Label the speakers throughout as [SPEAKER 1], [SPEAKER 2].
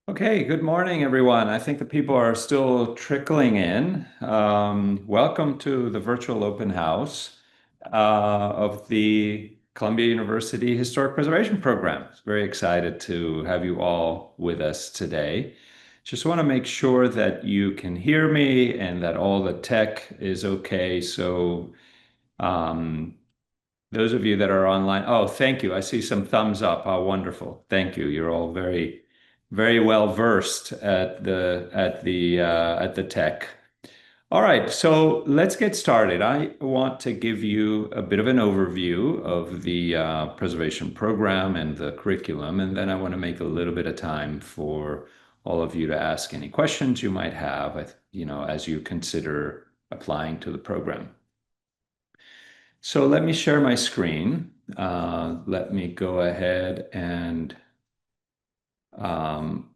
[SPEAKER 1] Okay, good morning, everyone. I think the people are still trickling in. Welcome to the virtual open house of the Columbia University Historic Preservation Program. Very excited to have you all with us today. Just want to make sure that you can hear me and that all the tech is okay. Um, those of you that are online, oh, thank you. I see some thumbs up. How wonderful. Thank you. You're all very well versed at the tech. All right, so let's get started. I want to give you a bit of an overview of the preservation program and the curriculum, and then I want to make a little bit of time for all of you to ask any questions you might have, as you consider applying to the program. So let me share my screen. Let me go ahead and um,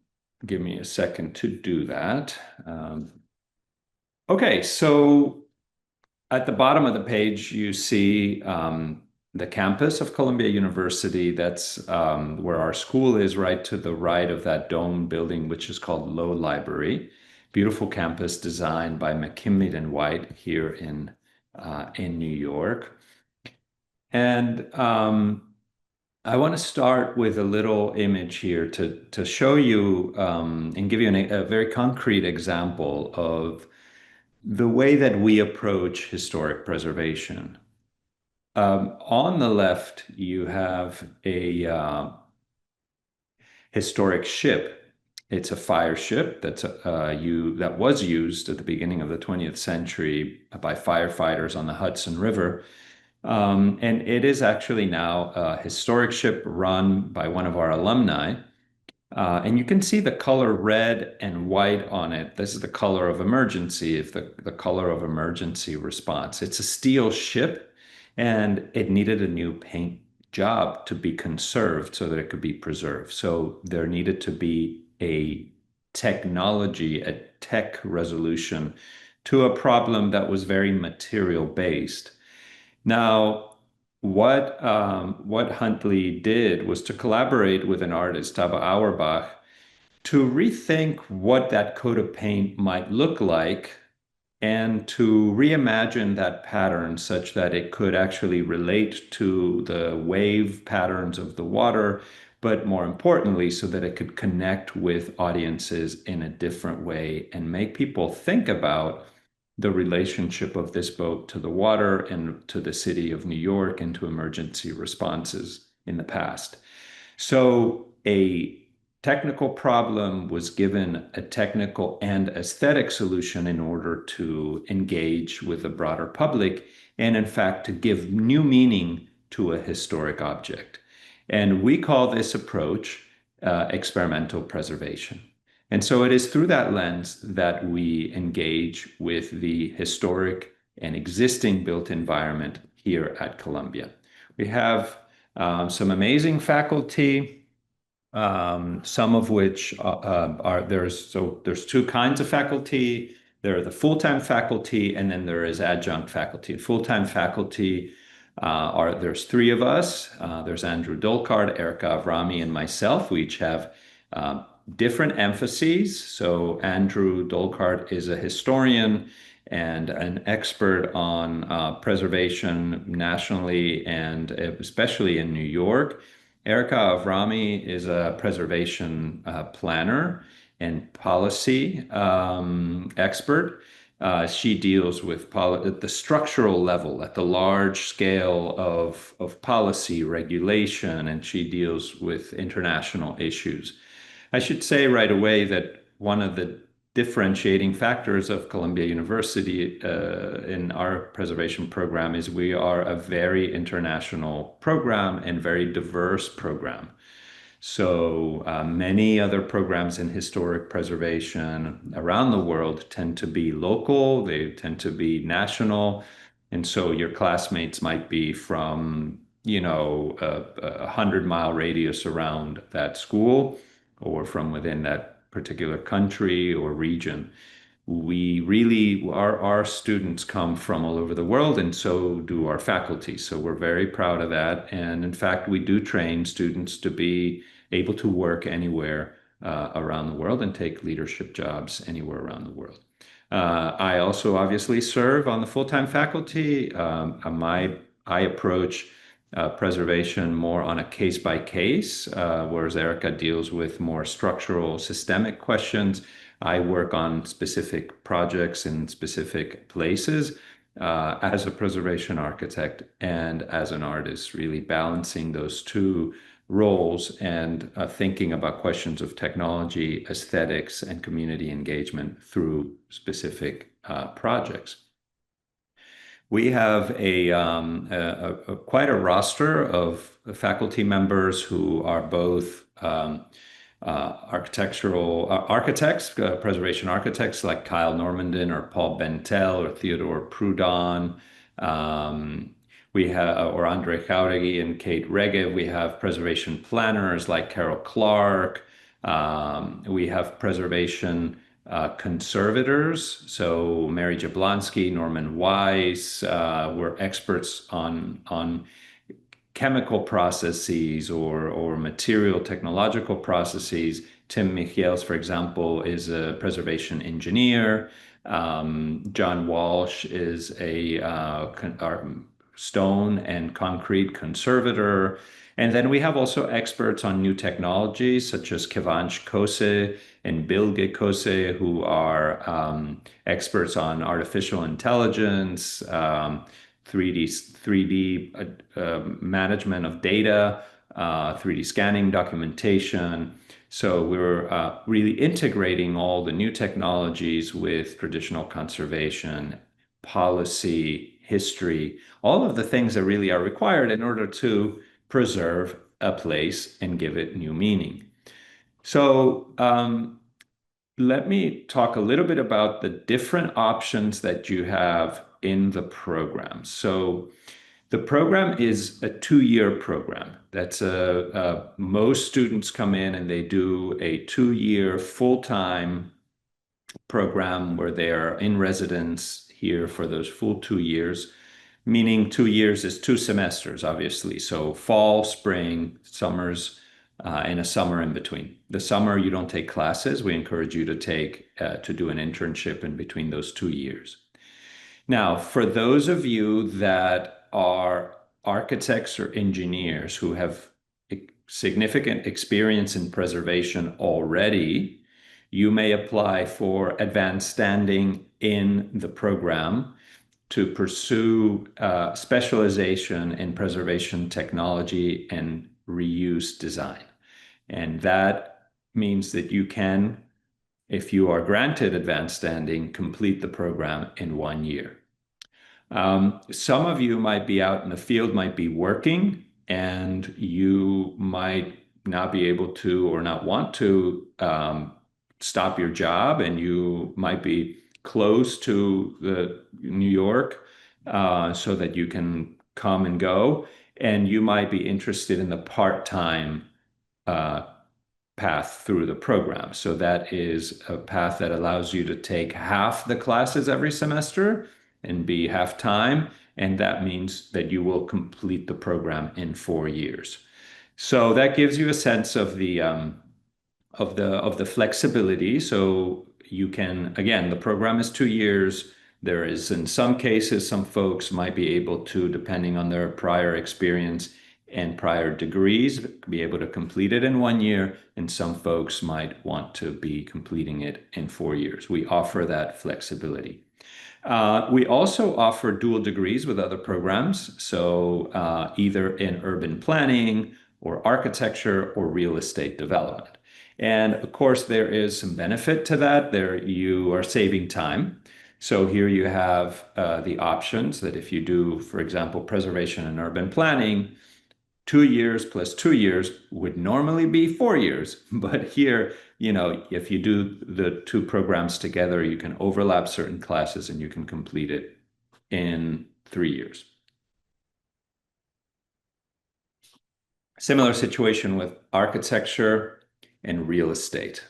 [SPEAKER 1] give me a second to do that. Okay, so at the bottom of the page, you see the campus of Columbia University. That's where our school is, right to the right of that dome building, which is called Low Library. Beautiful campus designed by McKinley and White here in New York. And I want to start with a little image here to show you and give you a very concrete example of the way that we approach historic preservation. On the left, you have a historic ship. It's a fire ship that was used at the beginning of the 20th century by firefighters on the Hudson River. And it is actually now a historic ship run by one of our alumni. And you can see the color red and white on it. This is the color of emergency, if the color of emergency response. It's a steel ship, and it needed a new paint job to be conserved so that it could be preserved. So there needed to be a tech resolution to a problem that was very material based. Now, what Huntley did was to collaborate with an artist, Taba Auerbach, to rethink what that coat of paint might look like and to reimagine that pattern such that it could actually relate to the wave patterns of the water, but more importantly, so that it could connect with audiences in a different way and make people think about the relationship of this boat to the water and to the city of New York and to emergency responses in the past. So a technical problem was given a technical and aesthetic solution in order to engage with the broader public and, in fact, to give new meaning to a historic object. And we call this approach experimental preservation. And so it is through that lens that we engage with the historic and existing built environment here at Columbia. We have some amazing faculty, some of which there's two kinds of faculty. There are the full-time faculty, and then there is adjunct faculty. Full-time faculty there's three of us. There's Andrew Dolkard, Erica Avrami, and myself. We each have different emphases. So Andrew Dolkart is a historian and an expert on preservation nationally and especially in New York. Erica Avrami is a preservation planner and policy expert. She deals with at the structural level, at the large scale of policy regulation, and she deals with international issues. I should say right away that one of the differentiating factors of Columbia University in our preservation program is we are a very international program and very diverse program. So many other programs in historic preservation around the world tend to be local, they tend to be national. And so your classmates might be from, a 100-mile radius around that school or from within that particular country or region. Our students come from all over the world, and so do our faculty. So we're very proud of that. And in fact, we do train students to be able to work anywhere around the world and take leadership jobs anywhere around the world. I also obviously serve on the full-time faculty. I approach preservation more on a case by case, whereas Erica deals with more structural, systemic questions. I work on specific projects in specific places as a preservation architect and as an artist, really balancing those two roles and thinking about questions of technology, aesthetics, and community engagement through specific projects. We have quite a roster of faculty members who are both architects, preservation architects like Kyle Normandin or Paul Bentel or Theodore Proudhon. We have, or Andre Jauregui and Kate Regev. We have preservation planners like Carol Clark. We have preservation conservators. So Mary Jablonski, Norman Weiss, were experts on chemical processes or material technological processes. Tim Michiels, for example, is a preservation engineer. John Walsh is a stone and concrete conservator. And then we have also experts on new technologies such as Kevansh Kose and Bilge Kose, who are experts on artificial intelligence, 3D management of data, 3D scanning documentation. So we're really integrating all the new technologies with traditional conservation, policy, history, all of the things that really are required in order to preserve a place and give it new meaning. So let me talk a little bit about the different options that you have in the program. So the program is a 2-year program. That's most students come in and they do a 2-year full-time program where they are in residence here for those full 2 years, meaning 2 years is 2 semesters, obviously. So fall, spring, summers, and a summer in between. The summer, you don't take classes. We encourage you to do an internship in between those 2 years. Now, for those of you that are architects or engineers who have significant experience in preservation already, you may apply for advanced standing in the program to pursue specialization in preservation technology and reuse design. And that means that you can, if you are granted advanced standing, complete the program in 1 year. Some of you might be out in the field, might be working, and you might not be able to or not want to stop your job, and you might be close to New York so that you can come and go, and you might be interested in the part-time path through the program. So that is a path that allows you to take half the classes every semester and be half-time, and that means that you will complete the program in 4 years. So that gives you a sense of the flexibility. So you can, again, the program is 2 years. There is, in some cases, some folks might be able to, depending on their prior experience and prior degrees, be able to complete it in 1 year, and some folks might want to be completing it in 4 years. We offer that flexibility. We also offer dual degrees with other programs, so either in urban planning or architecture or real estate development. And of course, there is some benefit to that. There you are saving time. So here you have the options that if you do, for example, preservation and urban planning, 2 years plus 2 years would normally be 4 years. But here, if you do the 2 programs together, you can overlap certain classes and you can complete it in 3 years. Similar situation with architecture and real estate.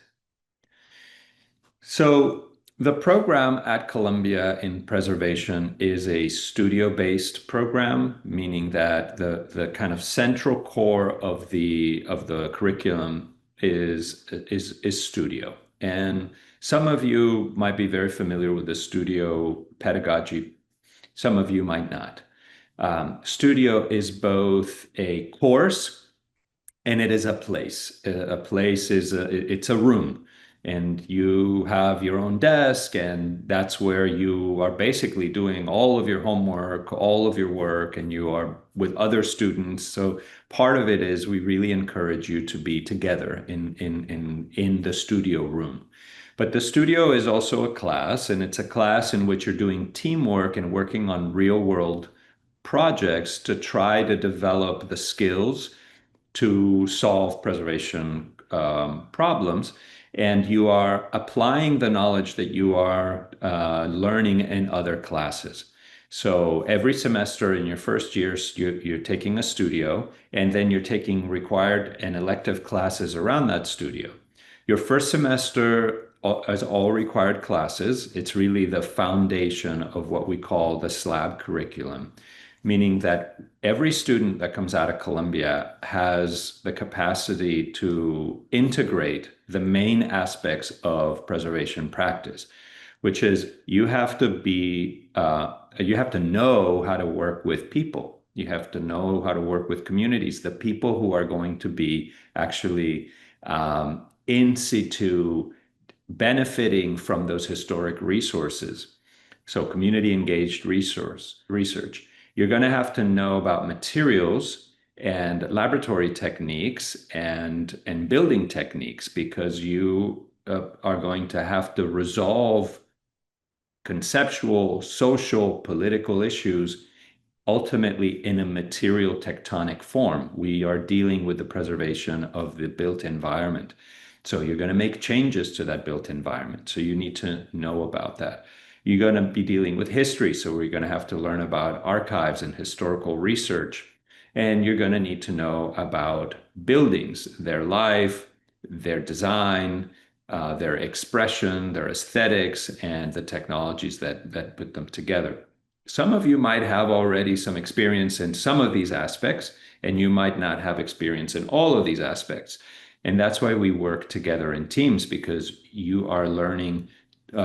[SPEAKER 1] So the program at Columbia in preservation is a studio-based program, meaning that the kind of central core of the curriculum is studio. And some of you might be very familiar with the studio pedagogy. Some of you might not. Studio is both a course and it is a place. A place is it's a room, and you have your own desk, and that's where you are basically doing all of your homework, all of your work, and you are with other students. So part of it is we really encourage you to be together in the studio room. But the studio is also a class, and it's a class in which you're doing teamwork and working on real world projects to try to develop the skills to solve preservation problems. And you are applying the knowledge that you are learning in other classes. So every semester in your first year, you're taking a studio, and then you're taking required and elective classes around that studio. Your first semester is all required classes. It's really the foundation of what we call the SLAB curriculum, meaning that every student that comes out of Columbia has the capacity to integrate the main aspects of preservation practice, which is you have to know how to work with people. You have to know how to work with communities, the people who are going to be actually in situ benefiting from those historic resources. So community engaged research. You're going to have to know about materials and laboratory techniques and building techniques, because you are going to have to resolve conceptual, social, political issues ultimately in a material tectonic form. We are dealing with the preservation of the built environment. So you're going to make changes to that built environment. So you need to know about that. You're going to be dealing with history. So we're going to have to learn about archives and historical research. And you're going to need to know about buildings, their life, their design, their expression, their aesthetics, and the technologies that put them together. Some of you might have already some experience in some of these aspects, and you might not have experience in all of these aspects. And that's why we work together in teams, because you are learning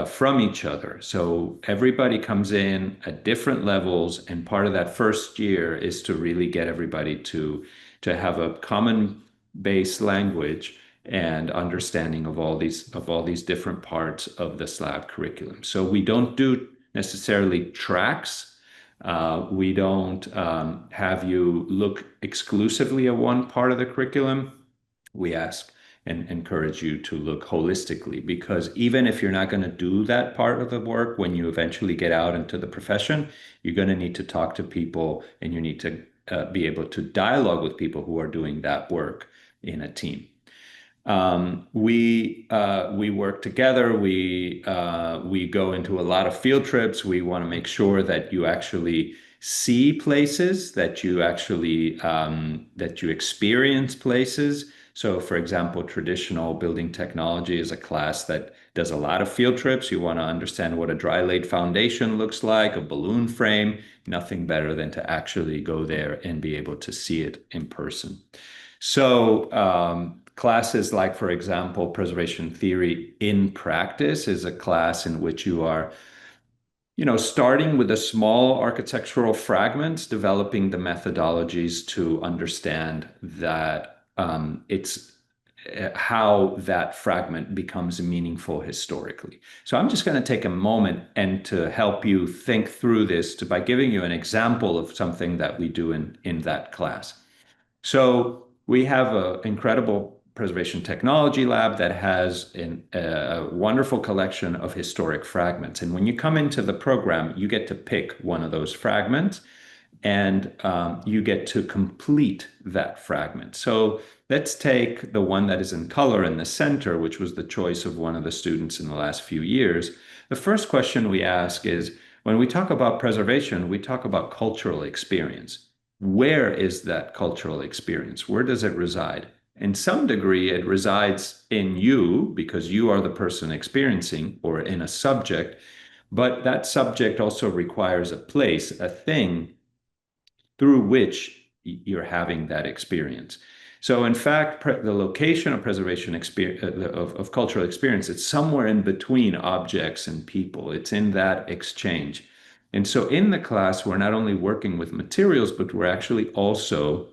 [SPEAKER 1] from each other. So everybody comes in at different levels, and part of that first year is to really get everybody to have a common base language and understanding of all these different parts of the SLAB curriculum. So we don't do necessarily tracks. We don't have you look exclusively at one part of the curriculum. We ask and encourage you to look holistically, because even if you're not going to do that part of the work, when you eventually get out into the profession, you're going to need to talk to people, and you need to be able to dialogue with people who are doing that work in a team. We work together. We go into a lot of field trips. We want to make sure that you actually see places, that you actually that you experience places. So, for example, traditional building technology is a class that does a lot of field trips. You want to understand what a dry laid foundation looks like, a balloon frame. Nothing better than to actually go there and be able to see it in person. So, classes like, for example, preservation theory in practice is a class in which you are, starting with the small architectural fragments, developing the methodologies to understand that it's how that fragment becomes meaningful historically. So I'm just going to take a moment and to help you think through this by giving you an example of something that we do in that class. So we have an incredible preservation technology lab that has a wonderful collection of historic fragments. And when you come into the program, you get to pick one of those fragments, and you get to complete that fragment. So let's take the one that is in color in the center, which was the choice of one of the students in the last few years. The first question we ask is, when we talk about preservation, we talk about cultural experience. Where is that cultural experience? Where does it reside? In some degree, it resides in you, because you are the person experiencing, or in a subject, but that subject also requires a place, a thing through which you're having that experience. So in fact, the location of preservation of cultural experience, it's somewhere in between objects and people. It's in that exchange. And so in the class, we're not only working with materials, but we're actually also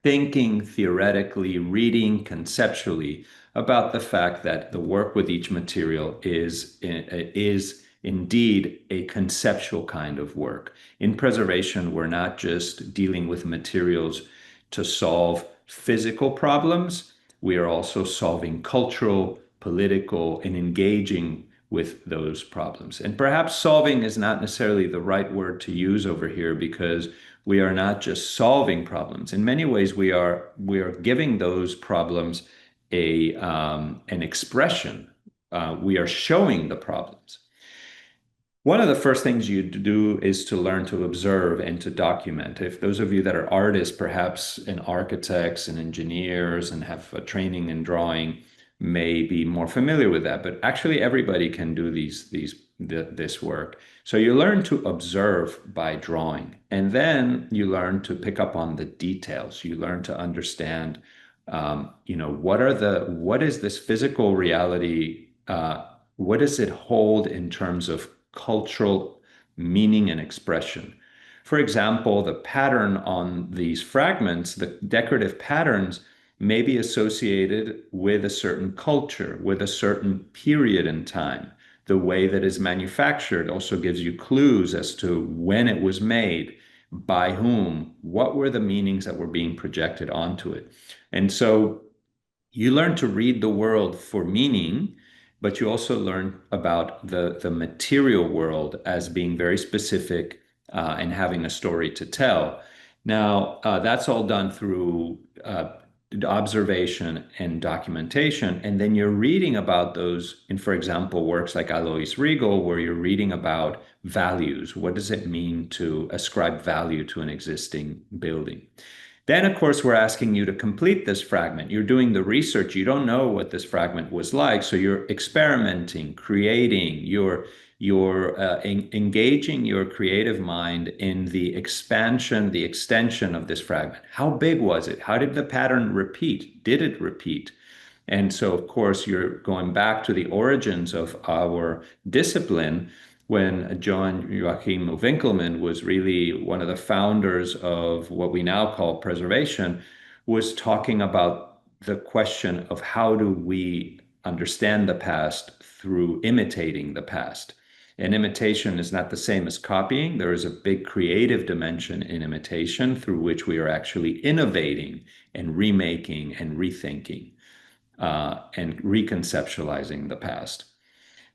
[SPEAKER 1] thinking theoretically, reading conceptually about the fact that the work with each material is indeed a conceptual kind of work. In preservation, we're not just dealing with materials to solve physical problems, we are also solving cultural, political, and engaging with those problems. And perhaps solving is not necessarily the right word to use over here because we are not just solving problems. In many ways, we are giving those problems a an expression. We are showing the problems. One of the first things you do is to learn to observe and to document. If those of you that are artists, perhaps and architects and engineers and have a training in drawing, may be more familiar with that. But actually, everybody can do this work. So you learn to observe by drawing, and then you learn to pick up on the details. You learn to understand, what is this physical reality? What does it hold in terms of cultural meaning and expression? For example, the pattern on these fragments, the decorative patterns, may be associated with a certain culture, with a certain period in time. The way that is manufactured also gives you clues as to when it was made, by whom, what were the meanings that were being projected onto it. And so you learn to read the world for meaning, but you also learn about the material world as being very specific and having a story to tell. Now, that's all done through observation and documentation. And then you're reading about those in, for example, works like Alois Riegel, where you're reading about values. What does it mean to ascribe value to an existing building? Then, of course, we're asking you to complete this fragment. You're doing the research. You don't know what this fragment was like. So you're experimenting, creating, you're engaging your creative mind in the expansion, the extension of this fragment. How big was it? How did the pattern repeat? Did it repeat? And so, of course, you're going back to the origins of our discipline when John Joachim Winkelmann was really one of the founders of what we now call preservation, was talking about the question of how do we understand the past through imitating the past. And imitation is not the same as copying. There is a big creative dimension in imitation through which we are actually innovating and remaking and rethinking and reconceptualizing the past.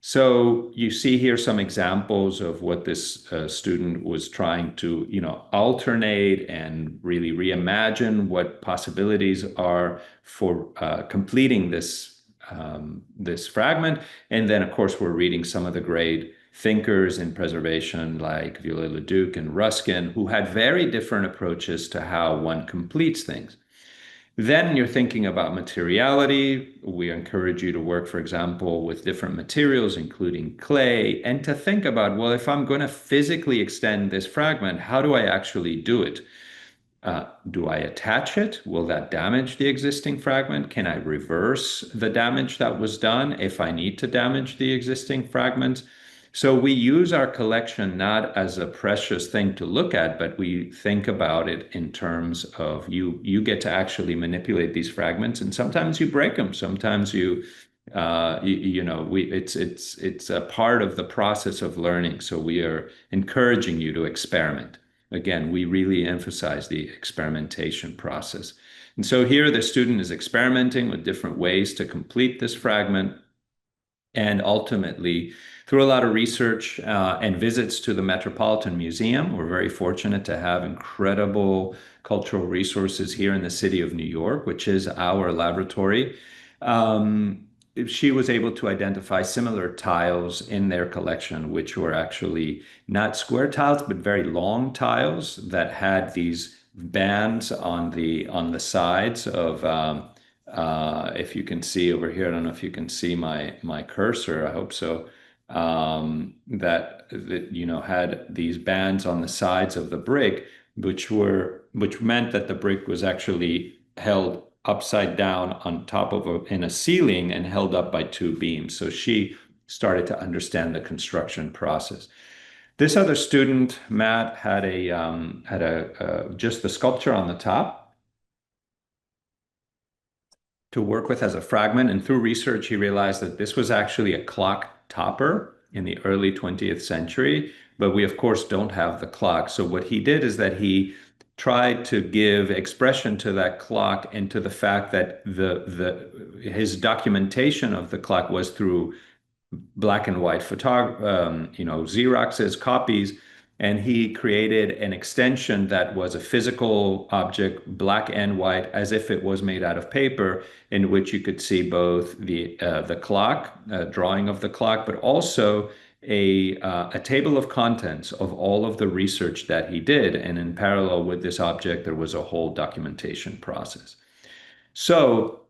[SPEAKER 1] So you see here some examples of what this student was trying to, alternate and really reimagine what possibilities are for completing this fragment. And then, of course, we're reading some of the great thinkers in preservation like Viollet-le-Duc and Ruskin, who had very different approaches to how one completes things. Then you're thinking about materiality. We encourage you to work, for example, with different materials, including clay, and to think about, well, if I'm going to physically extend this fragment, how do I actually do it? Do I attach it? Will that damage the existing fragment? Can I reverse the damage that was done if I need to damage the existing fragment? So we use our collection not as a precious thing to look at, but we think about it in terms of you get to actually manipulate these fragments, and sometimes you break them. Sometimes it's a part of the process of learning. So we are encouraging you to experiment. Again, we really emphasize the experimentation process. And so here the student is experimenting with different ways to complete this fragment. And ultimately, through a lot of research and visits to the Metropolitan Museum, we're very fortunate to have incredible cultural resources here in the city of New York, which is our laboratory. She was able to identify similar tiles in their collection, which were actually not square tiles, but very long tiles that had these bands on the sides of if you can see over here, I don't know if you can see my cursor. I hope so. That had these bands on the sides of the brick, which meant that the brick was actually held upside down on top of in a ceiling and held up by two beams. So she started to understand the construction process. This other student, Matt, had just the sculpture on the top to work with as a fragment. And through research, he realized that this was actually a clock topper in the early 20th century. But we, of course, don't have the clock. So what he did is that he tried to give expression to that clock and to the fact that the his documentation of the clock was through black and white Xerox's copies, and he created an extension that was a physical object, black and white, as if it was made out of paper, in which you could see both the clock, drawing of the clock, but also a table of contents of all of the research that he did. And in parallel with this object, there was a whole documentation process. So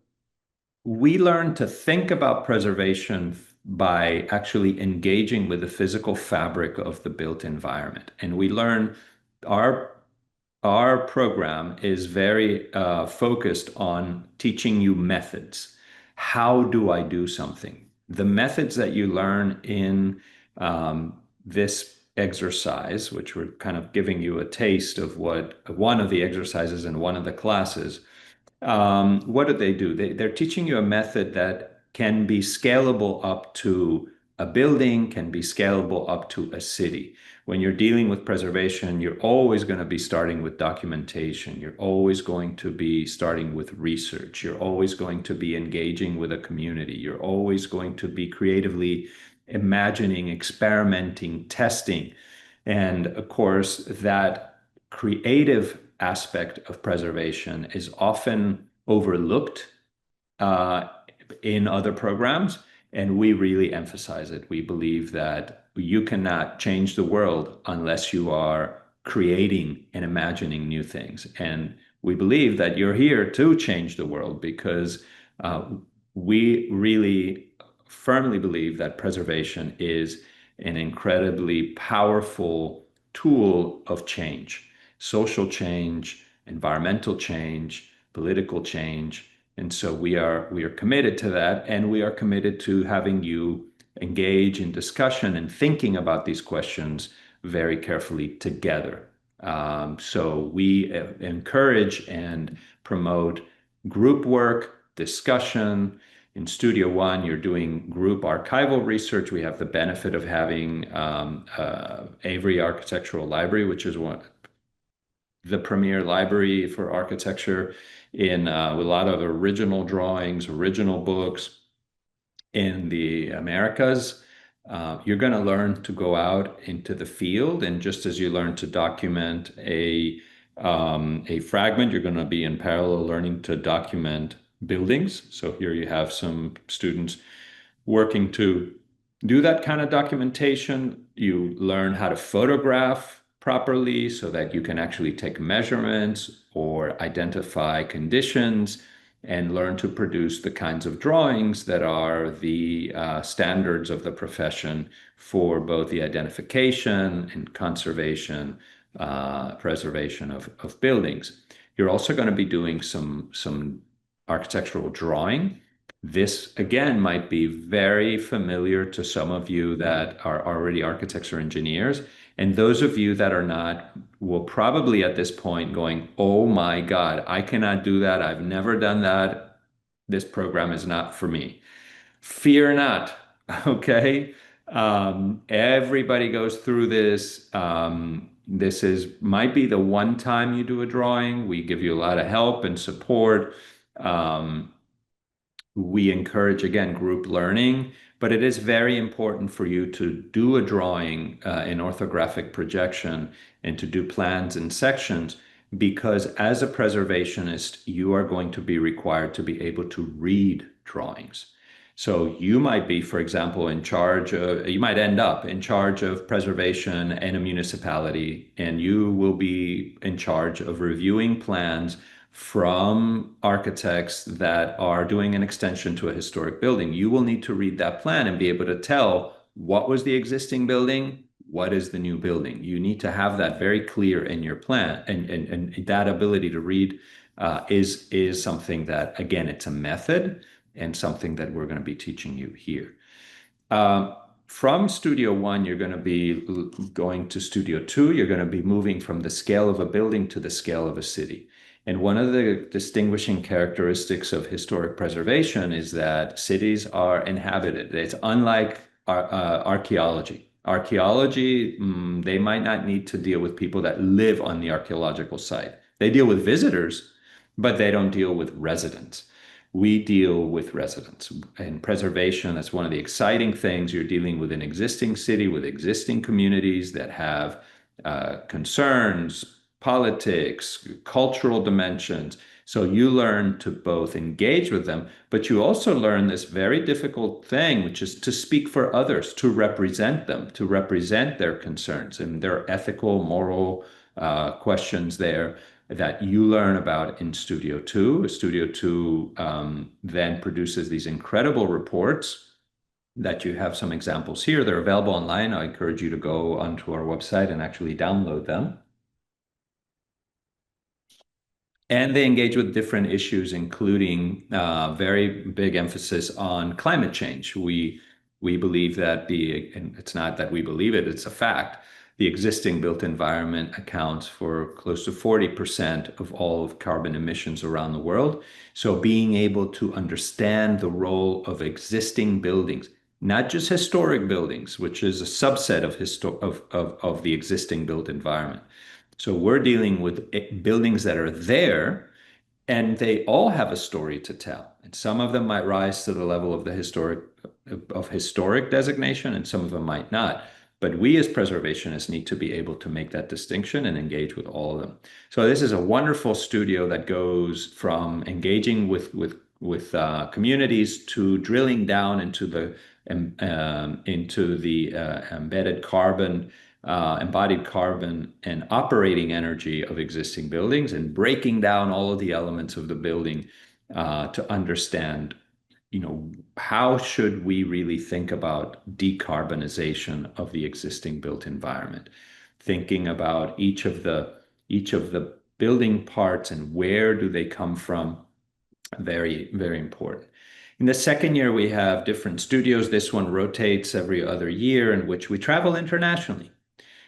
[SPEAKER 1] we learn to think about preservation by actually engaging with the physical fabric of the built environment. And we learn our our program is very focused on teaching you methods. How do I do something? The methods that you learn in this exercise, which we're kind of giving you a taste of what one of the exercises in one of the classes, what do they do? They're teaching you a method that can be scalable up to a building, can be scalable up to a city. When you're dealing with preservation, you're always going to be starting with documentation. You're always going to be starting with research. You're always going to be engaging with a community. You're always going to be creatively imagining, experimenting, testing. And of course, that creative aspect of preservation is often overlooked uh, in other programs, and we really emphasize it. We believe that you cannot change the world unless you are creating and imagining new things. And we believe that you're here to change the world because uh, we really firmly believe that preservation is an incredibly powerful tool of change, social change, environmental change, political change. And so we are committed to that, and we are committed to having you engage in discussion and thinking about these questions very carefully together. So we encourage and promote group work, discussion. In Studio One, you're doing group archival research. We have the benefit of having Avery Architectural Library, which is the premier library for architecture in with a lot of original drawings, original books in the Americas. You're going to learn to go out into the field, and just as you learn to document a fragment, you're going to be in parallel learning to document buildings. So here you have some students working to do that kind of documentation. You learn how to photograph properly so that you can actually take measurements or identify conditions and learn to produce the kinds of drawings that are the standards of the profession for both the identification and conservation, preservation of buildings. You're also going to be doing some architectural drawing. This, again, might be very familiar to some of you that are already architects or engineers. And those of you that are not will probably at this point going, oh my God, I cannot do that. I've never done that. This program is not for me. Fear not, okay? Everybody goes through this. This might be the one time you do a drawing. We give you a lot of help and support. We encourage, again, group learning, but it is very important for you to do a drawing in orthographic projection and to do plans and sections because as a preservationist, you are going to be required to be able to read drawings. So you might be, for example, you might end up in charge of preservation in a municipality, and you will be in charge of reviewing plans from architects that are doing an extension to a historic building. You will need to read that plan and be able to tell what was the existing building, what is the new building. You need to have that very clear in your plan, and that ability to read is something that, again, it's a method and something that we're going to be teaching you here. Um, from Studio One, you're going to be going to Studio Two. You're going to be moving from the scale of a building to the scale of a city. And one of the distinguishing characteristics of historic preservation is that cities are inhabited. It's unlike archaeology. Archaeology, they might not need to deal with people that live on the archaeological site. They deal with visitors, but they don't deal with residents. We deal with residents. And preservation, that's one of the exciting things. You're dealing with an existing city, with existing communities that have concerns, politics, cultural dimensions. So you learn to both engage with them, but you also learn this very difficult thing, which is to speak for others, to represent them, to represent their concerns and their ethical, moral questions there that you learn about in Studio Two. Studio Two then produces these incredible reports that you have some examples here. They're available online. I encourage you to go onto our website and actually download them. And they engage with different issues, including very big emphasis on climate change. We believe that and it's not that we believe it, it's a fact. The existing built environment accounts for close to 40% of all of carbon emissions around the world. So being able to understand the role of existing buildings, not just historic buildings, which is a subset of the existing built environment. So we're dealing with buildings that are there and they all have a story to tell. And some of them might rise to the level of the historic designation, and some of them might not. But we as preservationists need to be able to make that distinction and engage with all of them. So this is a wonderful studio that goes from engaging with communities to drilling down into the embedded carbon, embodied carbon and operating energy of existing buildings, and breaking down all of the elements of the building to understand, how should we really think about decarbonization of the existing built environment, thinking about each of the building parts and where do they come from. Very, very important. In the second year, we have different studios. This one rotates every other year, in which we travel internationally.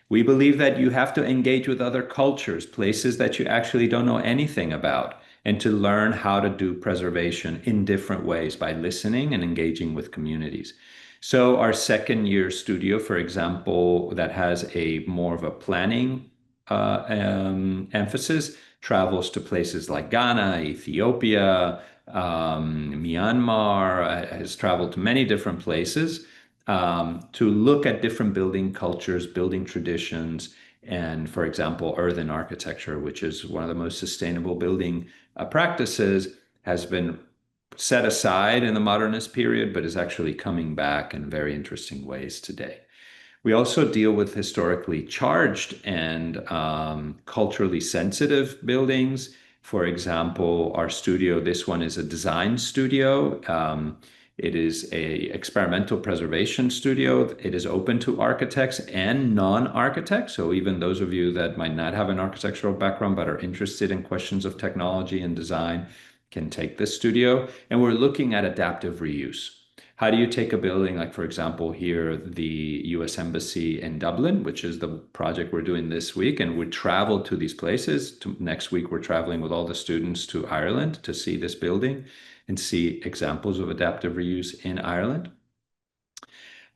[SPEAKER 1] We believe that you have to engage with other cultures, places that you actually don't know anything about, and to learn how to do preservation in different ways by listening and engaging with communities. So our second year studio, for example, that has a more of a planning emphasis, travels to places like Ghana, Ethiopia, Myanmar, has traveled to many different places to look at different building cultures, building traditions, and, for example, earthen architecture, which is one of the most sustainable building practices, has been set aside in the modernist period, but is actually coming back in very interesting ways today. We also deal with historically charged and culturally sensitive buildings. For example, our studio, this one is a design studio. It is a experimental preservation studio. It is open to architects and non-architects. So even those of you that might not have an architectural background but are interested in questions of technology and design can take this studio. And we're looking at adaptive reuse. How do you take a building like, for example, here, the US Embassy in Dublin, which is the project we're doing this week, and we travel to these places. Next week, we're traveling with all the students to Ireland to see this building and see examples of adaptive reuse in Ireland.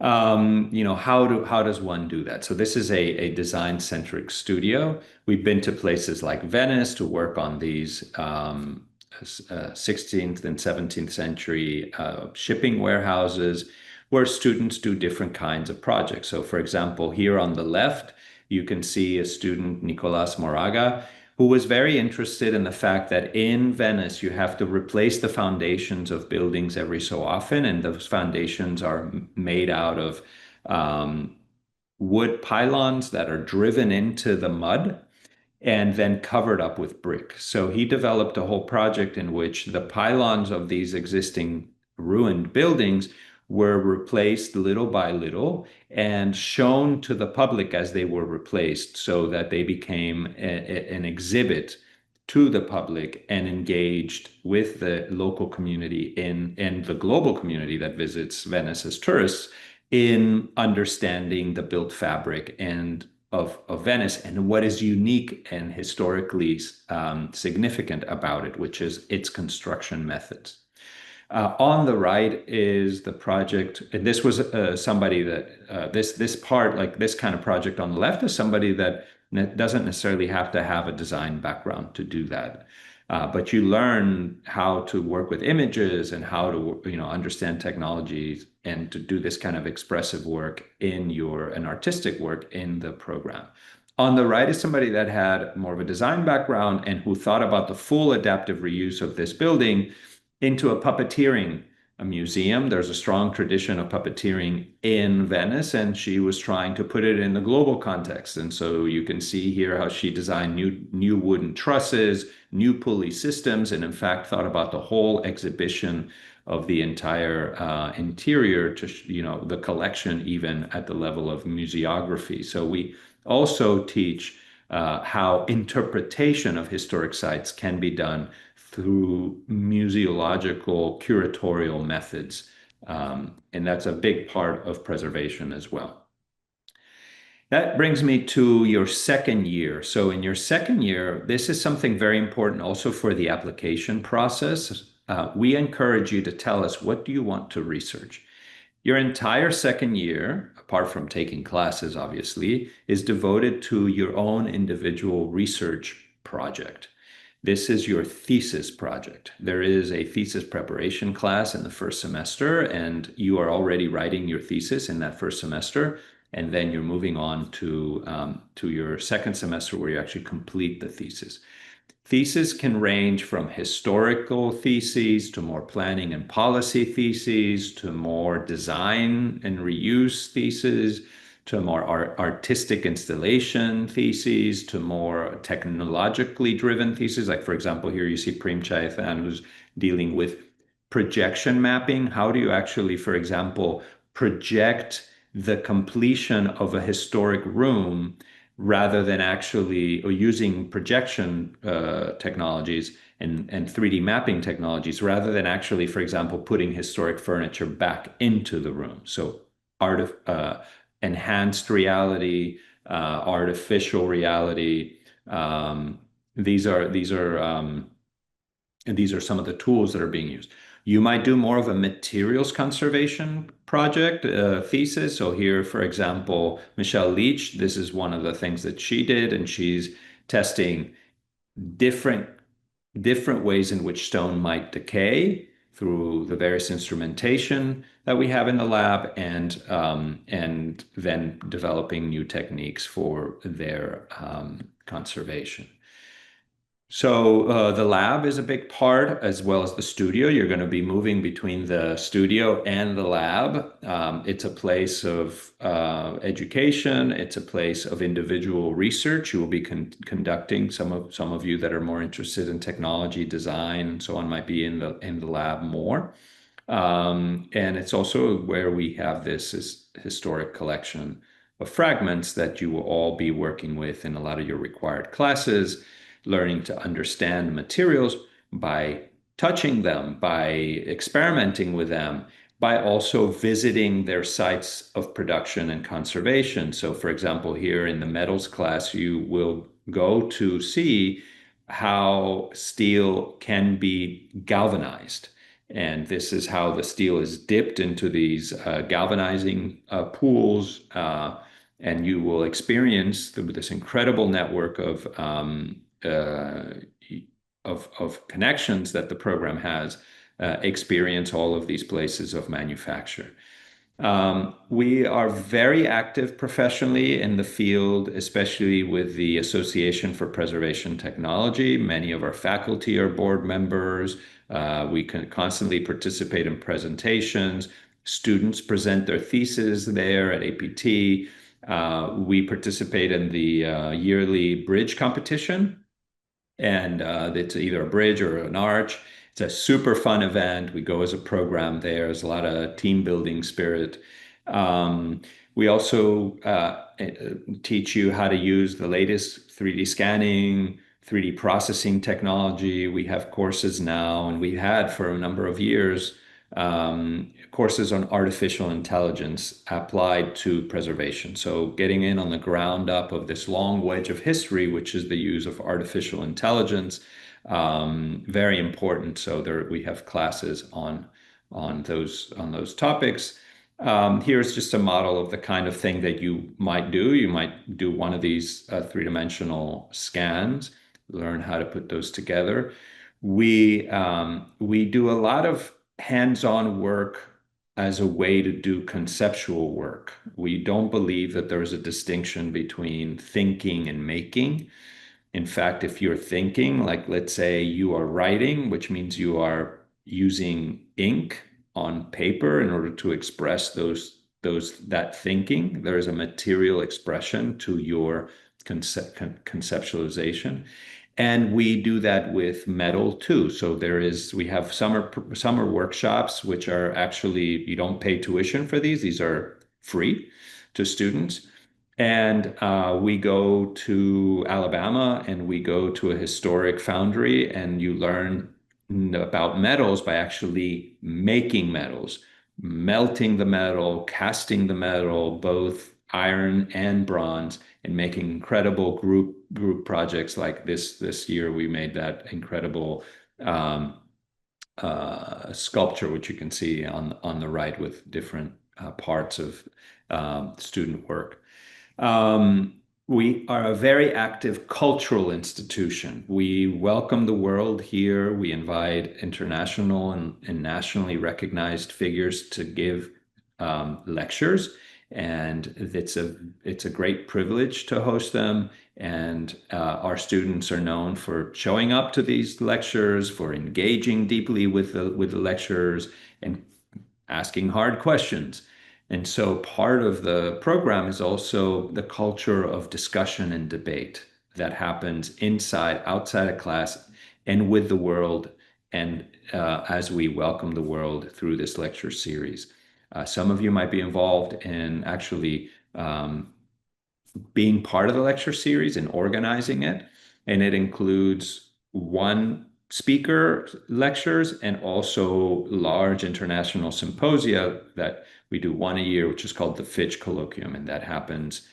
[SPEAKER 1] How does one do that? So this is a design-centric studio. We've been to places like Venice to work on these 16th and 17th century shipping warehouses where students do different kinds of projects. So for example, here on the left, you can see a student, Nicolas Moraga, who was very interested in the fact that in Venice, you have to replace the foundations of buildings every so often, and those foundations are made out of wood pylons that are driven into the mud and then covered up with brick. So he developed a whole project in which the pylons of these existing ruined buildings were replaced little by little and shown to the public as they were replaced, so that they became an exhibit to the public and engaged with the local community in and the global community that visits Venice as tourists in understanding the built fabric and of Venice and what is unique and historically significant about it, which is its construction methods. On the right is the project, and this was somebody that this part, like this kind of project on the left, is somebody that doesn't necessarily have to have a design background to do that. But you learn how to work with images and how to, understand technologies and to do this kind of expressive work in an artistic work in the program. On the right is somebody that had more of a design background and who thought about the full adaptive reuse of this building into a puppeteering a museum. There's a strong tradition of puppeteering in Venice, and she was trying to put it in the global context. And so you can see here how she designed new wooden trusses, new pulley systems, and in fact thought about the whole exhibition of the entire interior to, the collection even at the level of museography. So we also teach how interpretation of historic sites can be done through museological curatorial methods. And that's a big part of preservation as well. That brings me to your second year. So in your second year, this is something very important also for the application process. We encourage you to tell us, what do you want to research? Your entire second year, apart from taking classes, obviously, is devoted to your own individual research project. This is your thesis project. There is a thesis preparation class in the first semester, and you are already writing your thesis in that first semester. And then you're moving on to your second semester where you actually complete the thesis. Theses can range from historical theses to more planning and policy theses to more design and reuse theses to more artistic installation theses to more technologically driven theses. Like, for example, here you see Prem Chayathan, who's dealing with projection mapping. How do you actually, for example, project the completion of a historic room rather than actually or using projection technologies and 3D mapping technologies rather than actually, for example, putting historic furniture back into the room. So enhanced reality, artificial reality. These are some of the tools that are being used. You might do more of a materials conservation project thesis. So here, for example, Michelle Leach, this is one of the things that she did, and she's testing different ways in which stone might decay through the various instrumentation that we have in the lab, and then developing new techniques for their conservation. So the lab is a big part, as well as the studio. You're going to be moving between the studio and the lab. It's a place of education. It's a place of individual research. You will be conducting. Some of you that are more interested in technology, design, and so on might be in the lab more. And it's also where we have this historic collection of fragments that you will all be working with in a lot of your required classes, learning to understand materials by touching them, by experimenting with them, by also visiting their sites of production and conservation. So, for example, here in the metals class, you will go to see how steel can be galvanized. And this is how the steel is dipped into these galvanizing pools. And you will experience this incredible network of connections that the program has, experience all of these places of manufacture. We are very active professionally in the field, especially with the Association for Preservation Technology. Many of our faculty are board members. We can constantly participate in presentations. Students present their theses there at APT. We participate in the yearly bridge competition, and it's either a bridge or an arch. It's a super fun event. We go as a program there. There's a lot of team building spirit. We also teach you how to use the latest 3D scanning, 3D processing technology. We have courses now, and we had for a number of years, courses on artificial intelligence applied to preservation. So getting in on the ground up of this long wedge of history, which is the use of artificial intelligence, very important. So there we have classes on those topics. Here's just a model of the kind of thing that you might do. You might do one of these three-dimensional scans, learn how to put those together. We do a lot of hands-on work as a way to do conceptual work. We don't believe that there is a distinction between thinking and making. In fact, if you're thinking, like let's say you are writing, which means you are using ink on paper in order to express that thinking, there is a material expression to your conceptualization. And we do that with metal too. So we have summer workshops, which are actually, you don't pay tuition for these. These are free to students. And we go to Alabama and we go to a historic foundry, and you learn about metals by actually making metals, melting the metal, casting the metal, both iron and bronze, and making incredible group projects like this year. We made that incredible um, sculpture, which you can see on the right with different parts of student work. Um, we are a very active cultural institution. We welcome the world here. We invite international and nationally recognized figures to give lectures, and it's a great privilege to host them. And our students are known for showing up to these lectures, for engaging deeply with the lecturers, and asking hard questions. And so part of the program is also the culture of discussion and debate that happens outside of class, and with the world, and as we welcome the world through this lecture series. Some of you might be involved in actually being part of the lecture series and organizing it. And it includes one speaker lectures and also large international symposia that we do one a year, which is called the Fitch Colloquium, and that happens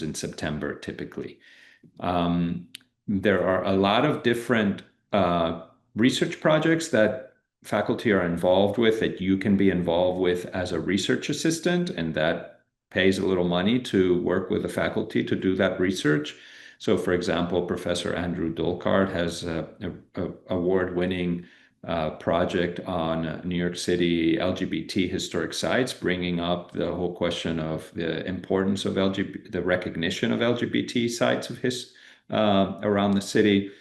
[SPEAKER 1] in September typically. There are a lot of different research projects that faculty are involved with that you can be involved with as a research assistant, and that pays a little money to work with the faculty to do that research. So, for example, Professor Andrew Dolkart has a award-winning project on New York City LGBT historic sites, bringing up the whole question of the importance of the recognition of LGBT sites around the city.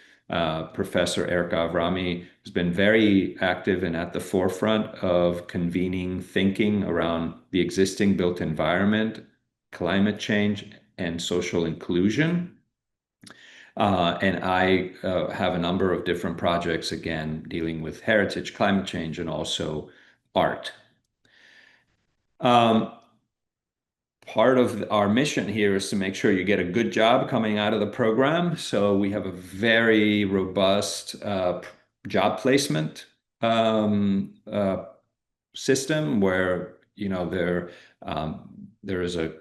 [SPEAKER 1] Professor Erica Avrami has been very active and at the forefront of convening thinking around the existing built environment, climate change, and social inclusion. And I have a number of different projects, again, dealing with heritage, climate change, and also art. Part of our mission here is to make sure you get a good job coming out of the program. So we have a very robust job placement system where, there is a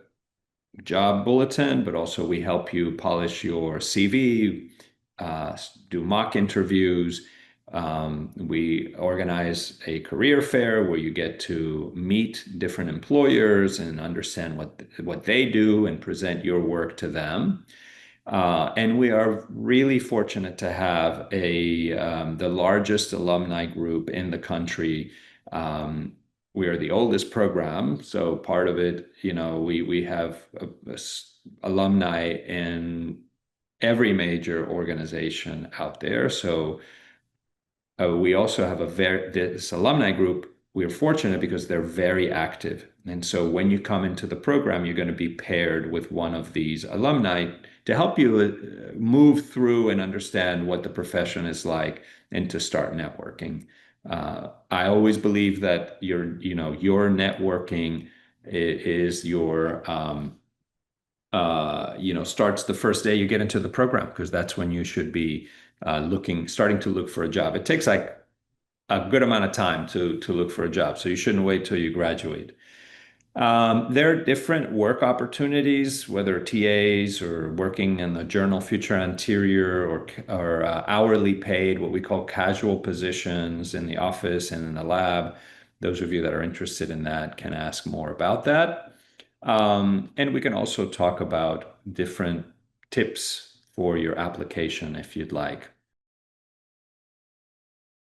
[SPEAKER 1] job bulletin, but also we help you polish your CV, do mock interviews. We organize a career fair where you get to meet different employers and understand what they do and present your work to them. And we are really fortunate to have the largest alumni group in the country. We are the oldest program, so part of it, we have alumni in every major organization out there. So we also have this alumni group. We're fortunate because they're very active. And so when you come into the program, you're going to be paired with one of these alumni to help you move through and understand what the profession is like and to start networking. I always believe that your networking is starts the first day you get into the program, because that's when you should be starting to look for a job. It takes like a good amount of time to look for a job, so you shouldn't wait till you graduate. There are different work opportunities, whether TAs or working in the journal Future Anterior, or hourly paid, what we call casual positions in the office and in the lab. Those of you that are interested in that can ask more about that. And we can also talk about different tips for your application if you'd like.